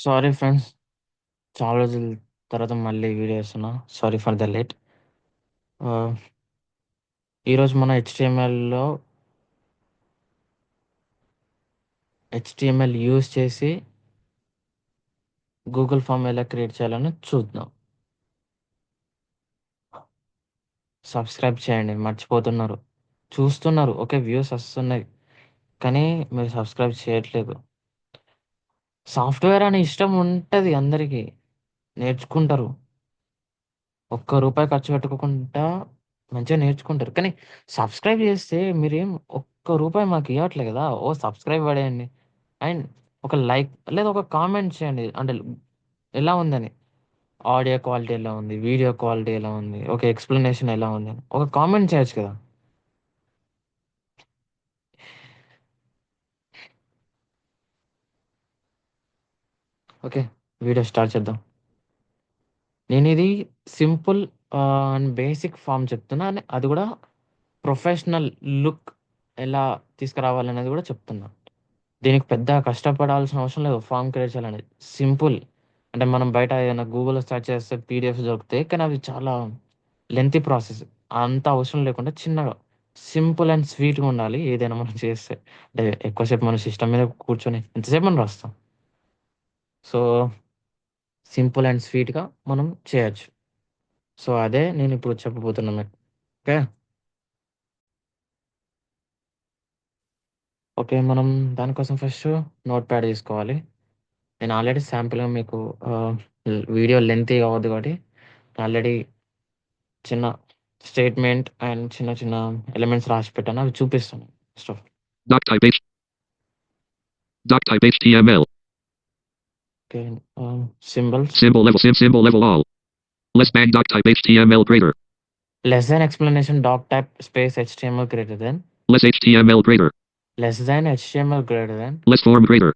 Sorry friends. చాలా రోజుల తర్వాత మళ్ళీ వీడియో చేస్తున్నా. Sorry for the late. ఈరోజు మన హెచ్టిఎంఎల్ యూజ్ చేసి గూగుల్ ఫామ్ ఎలా క్రియేట్ చేయాలని చూద్దాం. సబ్స్క్రైబ్ చేయండి, మర్చిపోతున్నారు. చూస్తున్నారు, ఓకే, వ్యూస్ వస్తున్నాయి, కానీ మీరు సబ్స్క్రైబ్ చేయట్లేదు. సాఫ్ట్వేర్ అనే ఇష్టం ఉంటుంది అందరికీ, నేర్చుకుంటారు. ₹1 ఖర్చు పెట్టుకోకుండా మంచిగా నేర్చుకుంటారు. కానీ సబ్స్క్రైబ్ చేస్తే మీరేం ₹1 మాకు ఇవ్వట్లేదు కదా! ఓ సబ్స్క్రైబ్ పడేయండి. అండ్ ఒక లైక్ లేదా ఒక కామెంట్ చేయండి. అంటే ఎలా ఉందని. ఆడియో క్వాలిటీ ఎలా ఉంది? వీడియో క్వాలిటీ ఎలా ఉంది? ఒక ఎక్స్‌ప్లనేషన్ ఎలా ఉంది అని. ఒక కామెంట్ చేయొచ్చు కదా! ఓకే. వీడియో స్టార్ట్ చేద్దాం. నేనిది సింపుల్ అండ్ బేసిక్ ఫార్మ్ చెప్తున్నా. అది కూడా ప్రొఫెషనల్ లుక్ ఎలా తీసుకురావాలనేది కూడా చెప్తున్నా. దీనికి పెద్ద కష్టపడాల్సిన అవసరం లేదు ఫార్మ్ క్రియేట్ చేయాలనేది. సింపుల్. అంటే మనం బయట ఏదైనా గూగుల్‌లో సెర్చ్ చేస్తే పీడిఎఫ్స్ దొరుకుతాయి. కానీ అవి చాలా లెంతీ ప్రాసెస్. అంత అవసరం లేకుండా చిన్నగా సింపుల్ అండ్ స్వీట్‌గా ఉండాలి ఏదైనా మనం చేస్తే. అంటే ఎక్కువసేపు మన సిస్టమ్ మీద కూర్చొని ఎంతసేపు మనం రాస్తాం. సో, సింపుల్ అండ్ స్వీట్‌గా మనం చేయొచ్చు. సో, అదే నేనిప్పుడు చెప్పబోతున్నా మీకు. ఓకే. ఓకే. మనం దానికోసం ఫస్ట్ నోట్‌ప్యాడ్ తీసుకోవాలి. నేను ఆల్రెడీ శాంపుల్‌గా మీకు వీడియో లెంతీ అవ్వద్దు కాబట్టి ఆల్రెడీ చిన్న స్టేట్మెంట్ అండ్ చిన్న చిన్న ఎలిమెంట్స్ రాసి పెట్టాను. అవి చూపిస్తాను first of all. Doctype HTML. Okay. Symbols. Symbol level all. Less than doctype HTML greater. Less than explanation doctype space HTML greater than. Less HTML greater. Less than HTML greater than. Less form greater.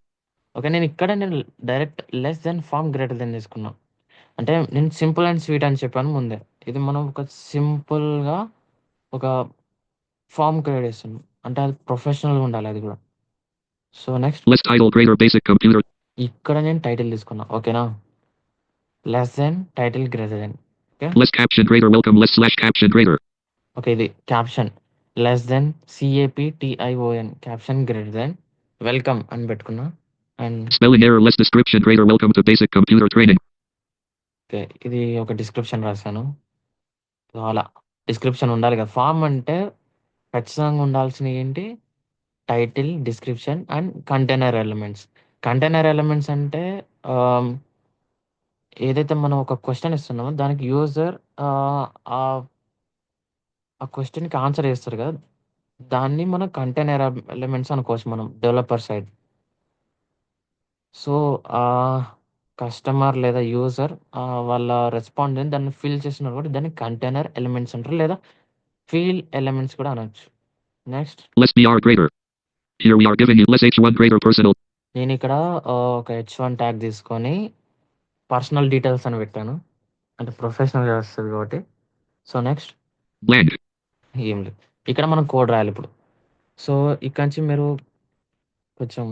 Okay. నేను direct less than form greater than తీసుకున్నా. అంటే నేను simple and sweet అని చెప్పాను ముందే. ఇది మనం ఒక సింపుల్‌గా ఒక ఫార్మ్ క్రియేట్ చేస్తున్నాం. అంటే అది ప్రొఫెషనల్‌గా ఉండాలి అది కూడా. So, next Less title greater basic computer. ఇక్కడ నేను టైటిల్ తీసుకున్నా. ఓకేనా? Less than title greater than. Okay. Less caption greater welcome less slash caption greater. Okay. ఇది caption. Less than CAPTION caption greater than welcome అని పెట్టుకున్నా. And Spelling error less description greater welcome to basic computer training. Okay. ఇది ఒక description రాసాను. So, అలా description ఉండాలి కదా! Form అంటే ఖచ్చితంగా ఉండాల్సినయి ఏంటి? Title, description and container elements. Container elements అంటే ఆహ్, ఏదైతే మనం ఒక క్వెషన్ ఇస్తున్నామో దానికి యూజర్ ఆహ్, ఆహ్, ఆ క్వెషన్‌కి ఆన్సర్ చేస్తారు కదా! దాన్ని మనం కంటైనర్ ఎలిమెంట్స్ అనుకోవచ్చు మనం డెవలపర్ సైడ్. సో, కస్టమర్ లేదా యూజర్ వాళ్ళ రెస్పాండెంట్ దాన్ని ఫిల్ చేస్తున్నారు కాబట్టి దాన్ని కంటైనర్ ఎలిమెంట్స్ అంటారు. లేదా ఫీల్డ్ ఎలిమెంట్స్ కూడా అనొచ్చు. Next Less BR greater. Here we are giving you less H1 greater personal. నేనిక్కడ ఒక H1 ట్యాగ్ తీసుకొని పర్సనల్ డీటెయిల్స్ అని పెట్టాను. అంటే ప్రొఫెషనల్‌గా వస్తది కాబట్టి. So, next Blank. ఏం లేదు. ఇక్కడ మనం కోడ్ రాయాలిప్పుడు. సో, ఇక్కడి నుంచి మీరు కొంచెం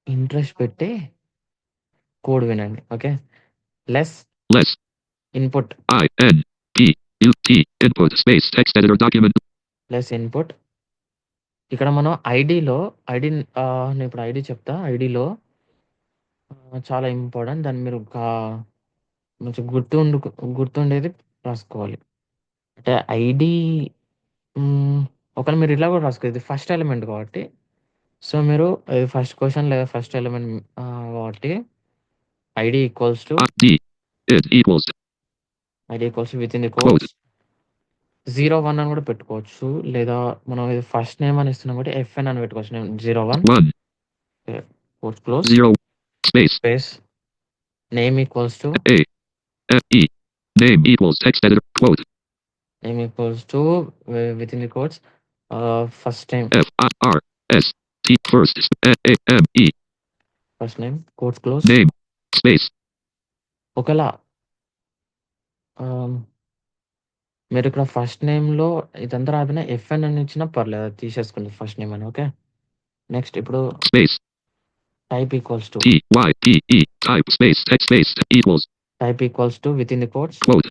ఇంట్రెస్ట్ పెట్టి కోడ్ వినండి. Okay. Less Less. Input. I N P U T input space text editor document. Less input. ఇక్కడ మనం నేనిప్పుడు ఐడీ చెప్తా. ఐడీలో చాలా ఇంపార్టెంట్. దాన్ని మీరు కొంచెం గుర్తుండేది రాసుకోవాలి. అంటే ఐడీ ఒకవేళ మీరు ఇలా కూడా రాసుకోవచ్చు. ఇది ఫస్ట్ ఎలిమెంట్ కాబట్టి. సో, మీరు ఇది ఫస్ట్ క్వెషన్ లేదా ఫస్ట్ ఎలిమెంట్ కాబట్టి ID equals to D. It equals within the quote. Quotes 01 అని కూడా పెట్టుకోవచ్చు. లేదా మనం ఇది ఫస్ట్ నేమ్ అని ఇస్తున్నాం కాబట్టి ఎఫ్ఎన్ అని పెట్టుకోవచ్చు. 01 1. Quotes close 0. Space. Space name equals to A. F E. Name equals text editor quote. Within the quotes first name F I R S T first A M E. First name quotes close. Name. Space. ఒకవేళ ఆహ్, మీరిక్కడ first నేమ్‌లో ఇదంతా రాకపోయినా FN అని ఇచ్చినా పర్లేదు. అది తీసేసుకోండి ఫస్ట్ నేమ్ అని. ఓకే. నెక్స్ట్ ఇప్పుడు Space. Type equals to. T Y P E type space text space equals Type equals to within the quotes. quote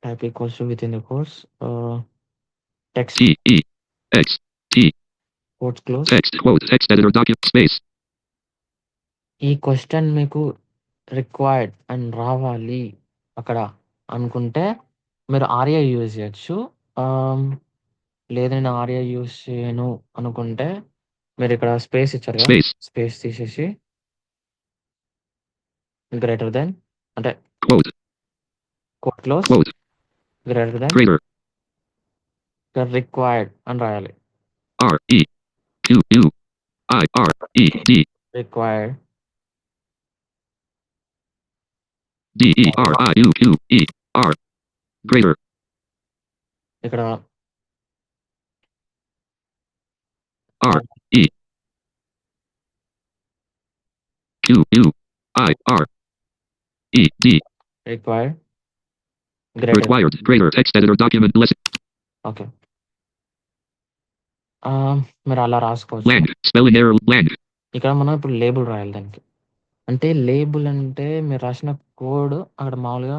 Type equals to within the quotes. Text. T E X T Quotes close. text quote text editor document space ఈ question మీకు required and రావాలి అక్కడ అనుకుంటే మీరు RA use చేయొచ్చు. లేదు నేను RA use చేయను అనుకుంటే మీరు ఇక్కడ స్పేస్ ఇచ్చారు కదా, space స్పేస్ తీసేసి గ్రేటర్ దెన్ అంటే quote quote close quote greater than greater required అని రాయాలి. R E Q U I R E D required D E R I U Q E R greater ఇక్కడ R E Q U I R E D required greater. required greater text editor document less okay, మీరు అలా రాసుకోవచ్చు. land spelling error land ఇక్కడ మనం ఇప్పుడు label రాయాలి దానికి. అంటే లేబుల్ అంటే మీరు రాసిన కోడ్ అక్కడ మామూలుగా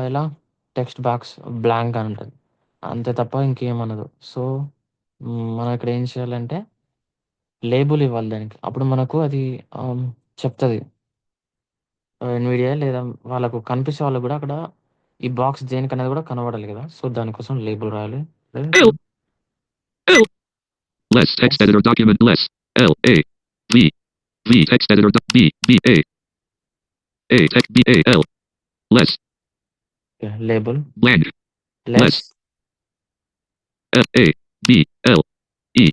ఎలా టెక్స్ట్ బాక్స్ బ్లాంక్ అని ఉంటుంది, అంతే తప్ప ఇంకేమనదు. సో మనం ఇక్కడ ఏం చేయాలంటే లేబుల్ ఇవ్వాలి దానికి. అప్పుడు మనకు అది చెప్తుంది ఎన్విడియా లేదా వాళ్ళకు కనిపించే వాళ్ళకు కూడా అక్కడ ఈ బాక్స్ దేనికనేది కూడా కనబడాలి కదా. సో దానికోసం లేబుల్ రాయాలి. L less text editor document less L A V V text editor B B A text B A L less label land less F A B L E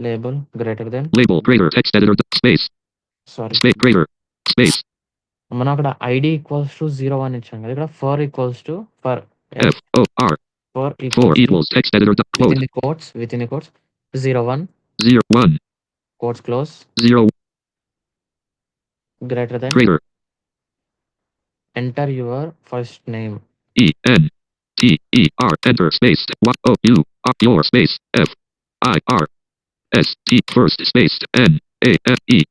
label greater than label greater text editor space sorry space greater space మనం అక్కడ ID equals to 01 ఇచ్చాం కదా. ఇక్కడ for equals to for F O R for 4 equals text editor quote within the quotes 01 0 1 quotes close 0 greater than greater enter your first name E N T E R enter space what O U your space F I R S T first space N A F E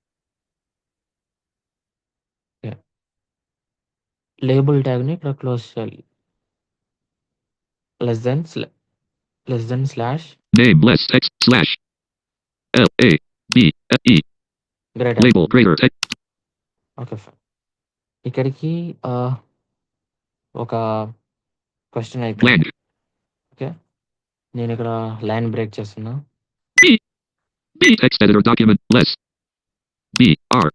label ట్యాగ్ని ఇక్కడ close చేయాలి. Less than slash name less text slash L A B F E greater. label greater text okay fine. ఇక్కడికి ఒక question అయిపోయింది. land okay, నేను ఇక్కడ line break చేస్తున్నా. B B text editor document less B R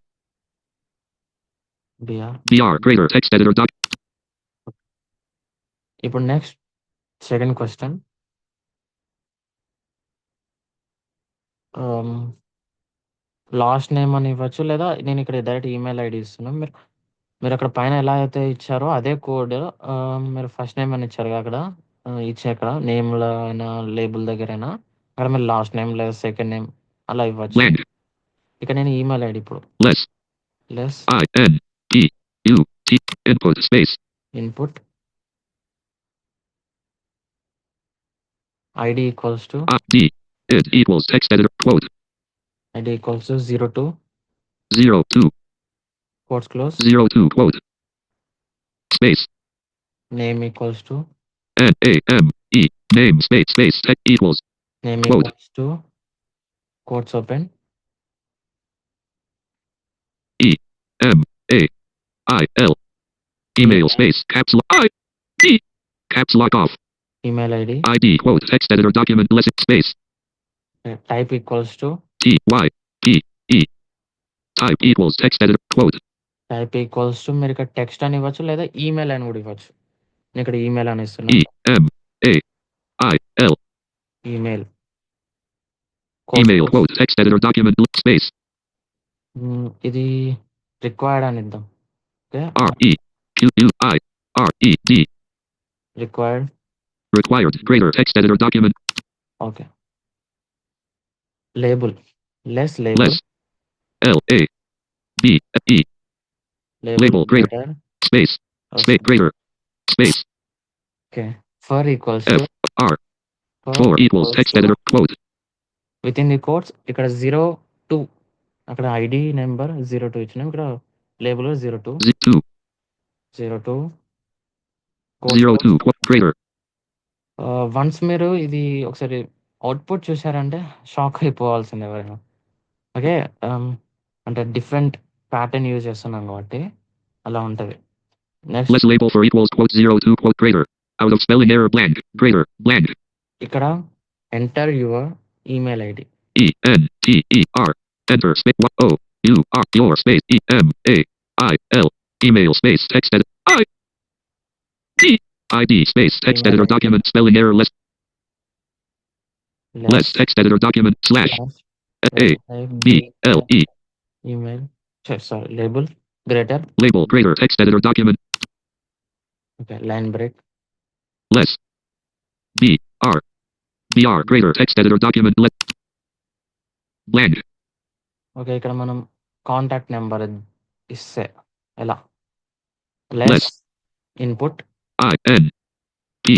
B R. B R greater text editor doc ఇప్పుడు next second question. Last name అని ఇవ్వచ్చు, లేదా నేను ఇక్కడ డైరెక్ట్ ఈమెయిల్ ఐడి ఇస్తున్నాను. మీరు అక్కడ పైన ఎలా అయితే ఇచ్చారో అదే కోడ్ మీరు ఫస్ట్ నేమ్ అని ఇచ్చారు అక్కడ ఇచ్చే అక్కడ నేమ్లో అయినా లేబుల్ దగ్గర అయినా అక్కడ మీరు లాస్ట్ నేమ్ లేదా సెకండ్ నేమ్ అలా ఇవ్వచ్చు. land ఇక్కడ నేను ఈమెయిల్ ఐడి ఇప్పుడు less less I N P U T input space input ID equals to D it equals text editor quote ID equals to 02 02 quotes close 02 quote space name equals to N A M E name space space text equals name Quote. Equals to quotes open E M A I L email space caps lock I D caps lock off email ID ID quote text editor document less space type equals to T Y P E type equals text editor quote type equals to మీరు ఇక్కడ text అని ఇవ్వచ్చు లేదా email అని కూడా ఇవ్వచ్చు. నేను ఇక్కడ ఈమెయిల్ అని ఇస్తున్నా. E M A I L email email quote text editor document space ఇది రిక్వైర్డ్ అని ఇద్దాం. Okay, R E Q U I R E D required. required greater text editor document okay, label less label less L A B E label greater space space greater space okay, for equals F R 4 equals text editor quote within the quotes ఇక్కడ 02 అక్కడ ID number 02 ఇచ్చినాం. ఇక్కడ లేబుల్‌లో 02, 2, 02 code 02, greater, once మీరు ఇది ఒకసారి output చూసారంటే shock అయిపోవాల్సిందే ఎవరైనా. Okay. అంటే డిఫరెంట్ ప్యాటర్న్ యూజ్ చేస్తున్నాం కాబట్టి అలా ఉంటది. Next less label for equals quote 02 quote greater, out of spelling error blank, greater, blank, ఇక్కడ enter your email ID. ENTER, enter space O U R your space EMAIL, email space text edit ID space text Email editor ID. document spelling error less text editor document slash BLE email sorry label greater. label greater text editor document okay. Line break. less BR greater text editor document blank okay. ఇక్కడ మనం contact number ఇస్తే ఎలా? Less. Less input INPUT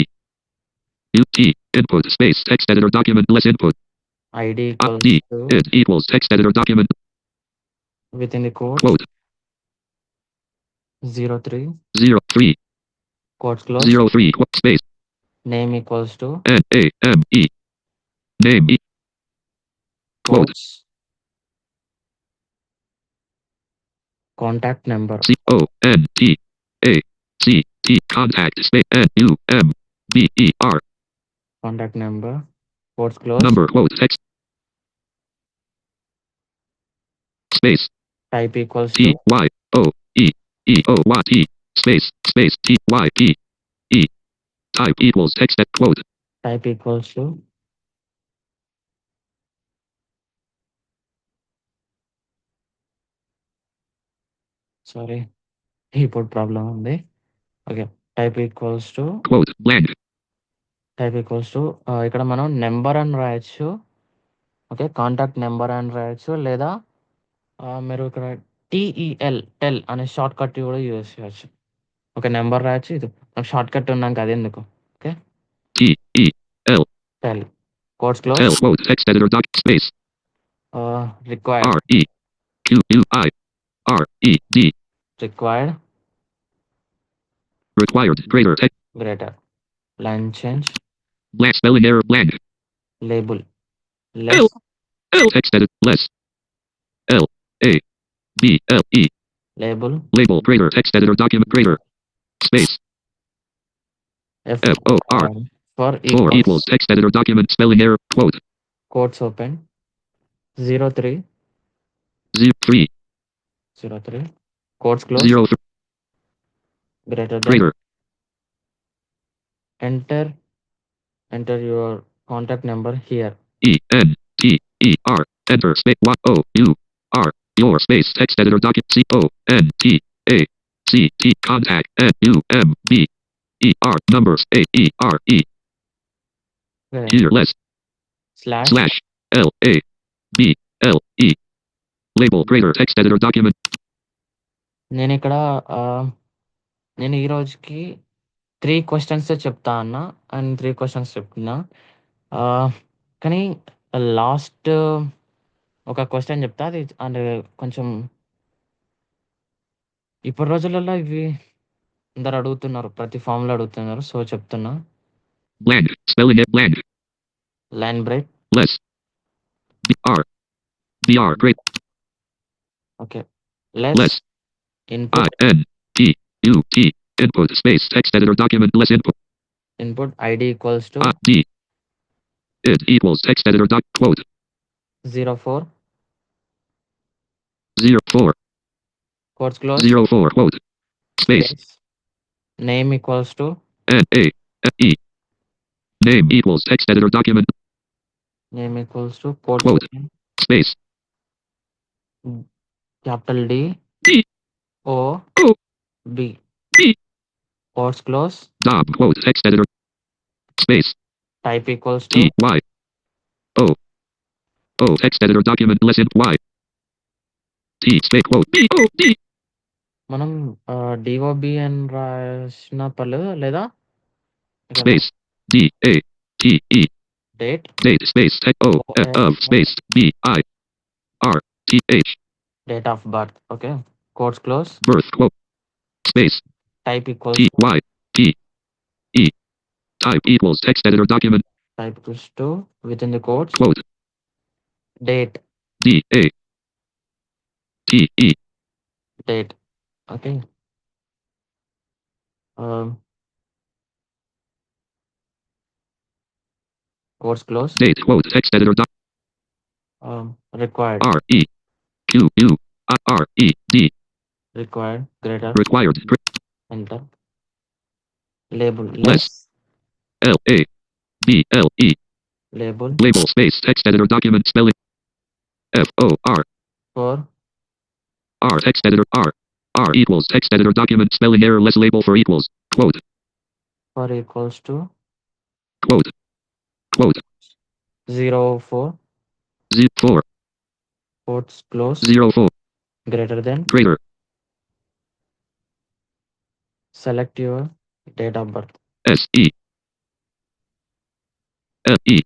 input space text editor document less input ID D it equals text editor document with in the code quote 03 03 codes close. 03 quote space name equals to NAME name quote codes contact number CONTACT contact space NUMBER contact number quotes close. number quote text space type equals to TYOEEOYT space TYP E type equals text at quote type equals to sorry keyboard problem ఉంది. Okay. Type equals to quote blank ఇక్కడ మనం number అని రాయొచ్చు. Okay. Contact number అని రాయొచ్చు. లేదా మీరు ఇక్కడ టెల్ అనే షార్ట్ కట్ కూడా యూజ్ చేయొచ్చు. ఒక నెంబర్ రాయొచ్చు. ఇది నాకు షార్ట్ కట్ ఉన్నాక అదెందుకు. Okay. TEL tell codes close. L quote text editor doc space required REQUIRED required required greater text greater. Line change. blank spelling error blank label less L text edit less LABLE label label greater text editor document greater space FOR for 4 equals text editor document spelling error quote codes open 03 03 codes close. 03 greater greater enter your contact number here. ENTER enter space YOUR your space text editor document CONTACT contact NUMBER numbers AERE here less slash slash LABLE label greater text editor document నేను ఇక్కడ నేను ఈ రోజుకి 3 questions చెప్తా అన్నా and 3 questions చెప్తున్నా. కానీ last ఒక క్వశ్చన్ చెప్తా. అది అంటే కొంచెం ఇప్పటి రోజులలో ఇవి అందరు అడుగుతున్నారు. ప్రతి ఫామ్లో అడుగుతున్నారు. సో చెప్తున్నా. blank spelling it blank line break. less BR great okay. Less less input INPUT input space text editor document less input ID equals to D it equals text editor doc quote 04 04 codes close. 04 quote space name equals to NAME name equals text editor document code quote space capital D D O O B B codes close. DOM quote text editor space type equals to TY O text editor document less Y T space quote B O D మనం DOB అని రాసిన పర్లేదు. లేదా space D A T E date date space tech O of space B I R T H Date of birth. Okay. Quotes close. Birth quote. Space. Type equals T Y P E. Type equals text editor document. type equals to within the quotes. Quote. Date. D A T E. Date. Okay. Quotes close. Date quote text editor doc. Required. R E Q U R E D. Required. Greater. Required. Enter. Label. Less. L A B L E. Label. Label space text editor document spelling. F O R For R text editor R equals text editor document spelling error less label for equals quote equals to quote 04. 4 Quotes close. 04 Greater than. greater. Select your date of birth. S E F E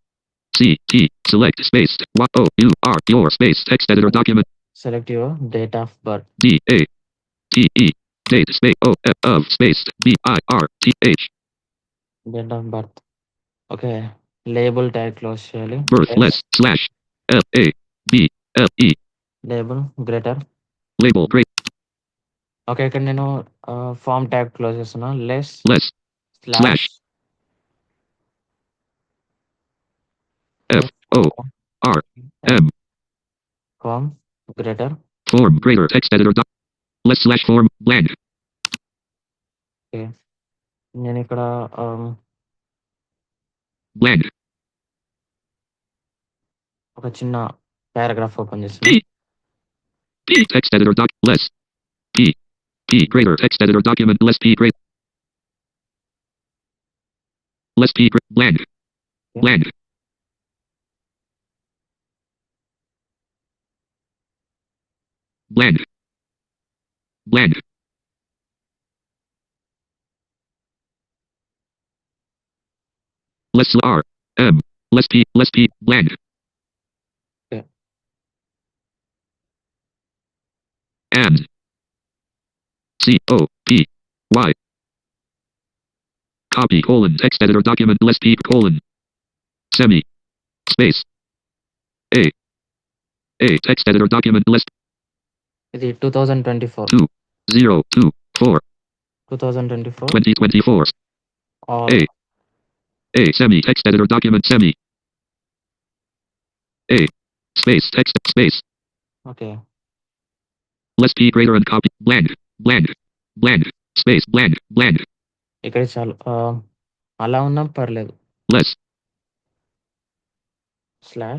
C T select space Y O U R your space text editor document. Select your date of birth. D A T E date space O F of space B I R T H Date of birth. Okay. Label tag close చేయాలి. birth less slash F A B L E Label greater. label great okay. ఇక్కడ నేను form tag close చేస్తున్నా. Less less slash F O R M form greater. form greater text editor less slash form blank. Okay. నేను ఇక్కడ blank ఒక చిన్న paragraph open చేస్తున్నా. P text editor less P greater text editor document less P great less P blank blank blank blank less R M less P blank. Okay. And C O P Y copy colon text editor document less P colon semi space A text editor document less ఇది 2024. 2024 2024. 2024 All A semi text editor document semi A space text space okay. less P greater and copy blank blank blank space blank blank ఇక్కడ చాలు. అలా ఉన్నా పర్లేదు. less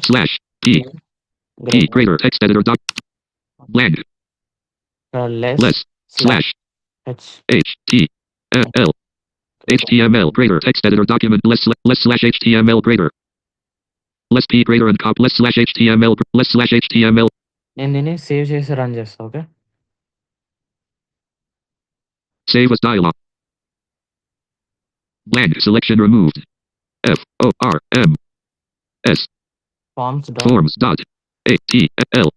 slash P greater text editor blank less slash H T L HTML greater text editor document less slash HTML greater less P greater and cop less slash HTML less slash HTML. నేను దీన్ని save చేసి run చేస్తా. Okay. Save as dialog. Blank selection removed. F O R M S forms dot A T L.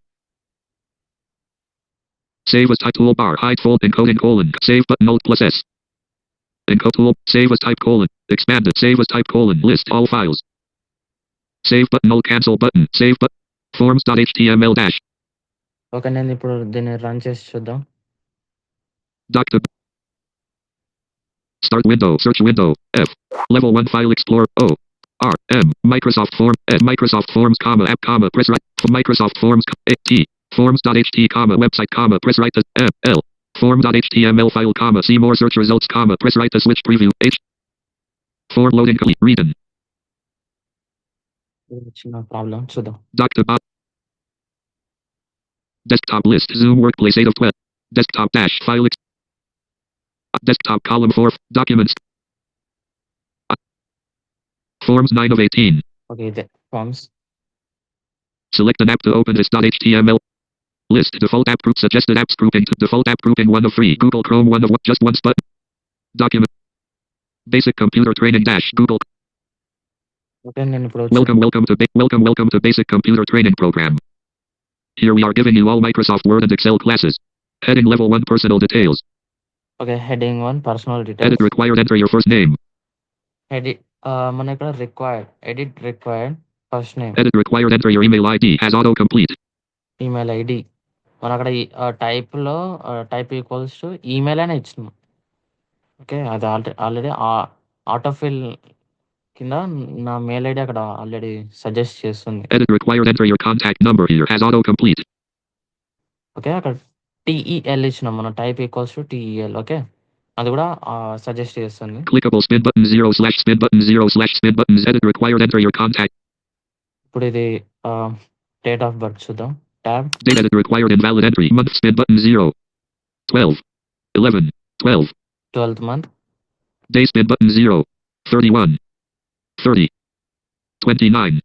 Save as type toolbar hide fold encode colon save button alt plus S. Encode tool save as type colon expanded save as type colon list all files. Save button alt cancel button save button forms.html dash. Okay. నేను ఇప్పుడు దీన్ని run చేసి చూద్దాం. Doctor start window search window F level 1 file explorer O R M Microsoft Form Microsoft Forms comma app comma press right Microsoft Forms T forms.ht comma website comma press right to M L form.html file comma see more search results comma press right to switch preview H form loading complete reading చిన్న problem చూద్దాం. Dr. Bob desktop list Zoom workplace 8 of 12 desktop dash file desktop column 4 documents forms 9 of 18. Okay. ఇదే forms. Select an app to open this .html list default app group suggested apps grouping default app grouping 1 of 3 Google Chrome 1 of just one button document basic computer training dash Google. Okay. నేను ఇప్పుడు welcome to basic computer training program. Here we are giving you all Microsoft Word and Excel classes. Heading level 1 personal details. Okay. Heading 1 personal Edit details. required. Enter your first name. మన ఇక్కడ edit required first name. Edit required. Enter your email ID as autocomplete. Email ID. మనం అక్కడ టైప్‌లో type equals to email అనే ఇచ్చినాం. Okay. అది already auto fill కింద నా మెయిల్ ఐడి అక్కడ ఆల్రెడీ సజెస్ట్ చేస్తుంది. Edit required. Enter your contact number here as autocomplete. Okay. అక్కడ టీఈఎల్ ఇచ్చినాం మనం. Type equals to టీఈఎల్. ఓకే. అది కూడా సజెస్ట్ చేస్తుంది. Clickable spin button 0/spin button 0/spin buttons. Edit required. Enter your contact. ఇప్పుడు ఇది డేట్ ఆఫ్ బర్త్ చూద్దాం. Tab. Date edit required. Invalid entry. Month spin button 0. 12. 11. 12. 12th month. Day spin button 0. 31. 30. 29.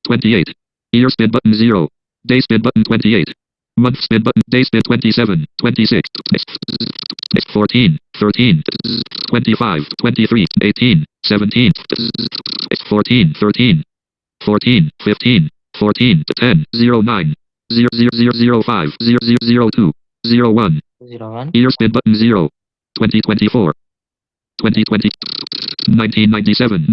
28. Year spin button 0. Day spin button 28. Month spin button. Day spin 27. 26. 14. 13. 25. 23. 18. 17. 14. 13. 14. 15. 14. 10. 09. 0005. 0002. 01. 01. Year spin button 0. 2024. 2020. 1997.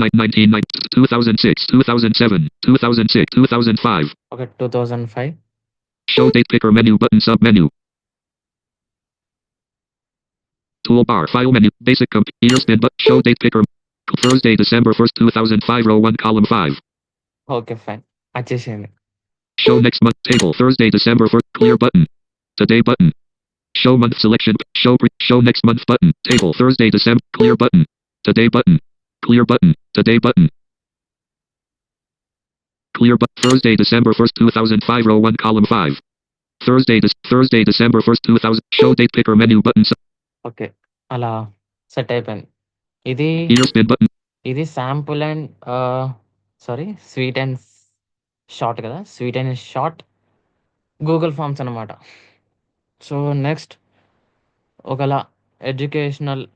2006. 2007. 2006. 2005. Okay. 2005. Show date picker menu button sub menu. Toolbar file menu. Basic year spin but show date picker. Thursday, December 1st, 2005. Row 1, column 5. Okay. Fine. వచ్చేసింది. Show next month table. Thursday, December 1st. Clear button. Today button. Show month selection. Show next month button. Table. Thursday, December. Clear button. Today button. Clear button. Today button. Clear but Thursday, December 1st, 2005. Row 1, column 5. Thursday, December 1st, 2000. Show date picker menu button. Okay. అలా set అయిపోయింది. ఇది Year spin button. ఇది sample and sweet and short కదా. Sweet and short Google forms అనమాట. So next ఒకవేళ educational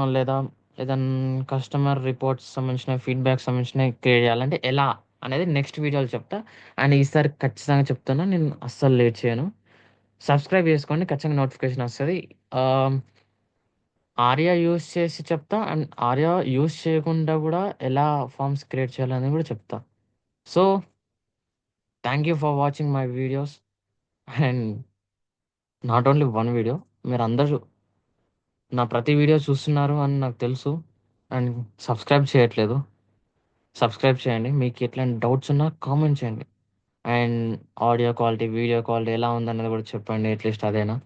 లేదా ఏదైనా customer reports సంబంధించిన ఫీడ్బ్యాక్ సంబంధించినవి క్రియేట్ చేయాలంటే ఎలా అనేది నెక్స్ట్ వీడియోలో చెప్తా. అండ్ ఈసారి ఖచ్చితంగా చెప్తున్నా, నేను అస్సలు లేట్ చేయను. సబ్స్క్రైబ్ చేసుకోండి, ఖచ్చితంగా నోటిఫికేషన్ వస్తుంది. ఆర్యా యూస్ చేసి చెప్తా, అండ్ ఆర్యా యూస్ చేయకుండా కూడా ఎలా ఫామ్స్ క్రియేట్ చేయాలని కూడా చెప్తా. So thank you for watching my videos. And not only one video, మీరు అందరూ నా ప్రతి వీడియో చూస్తున్నారు అని నాకు తెలుసు. అండ్ సబ్స్క్రైబ్ చేయట్లేదు. సబ్స్క్రైబ్ చేయండి. మీకు ఎట్లాంటి డౌట్స్ ఉన్నా కామెంట్ చేయండి. And audio quality, video quality ఎలా ఉందన్నది కూడా చెప్పండి. అట్లీస్ట్ అదైనా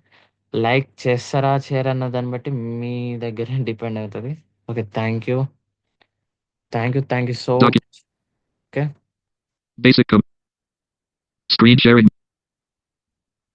లైక్ చేస్తారా చేయరా అన్న దాన్ని బట్టి మీ దగ్గర డిపెండ్ అవుతుంది. Okay. Thank you so Docu- much. Okay. Basic screen sharing.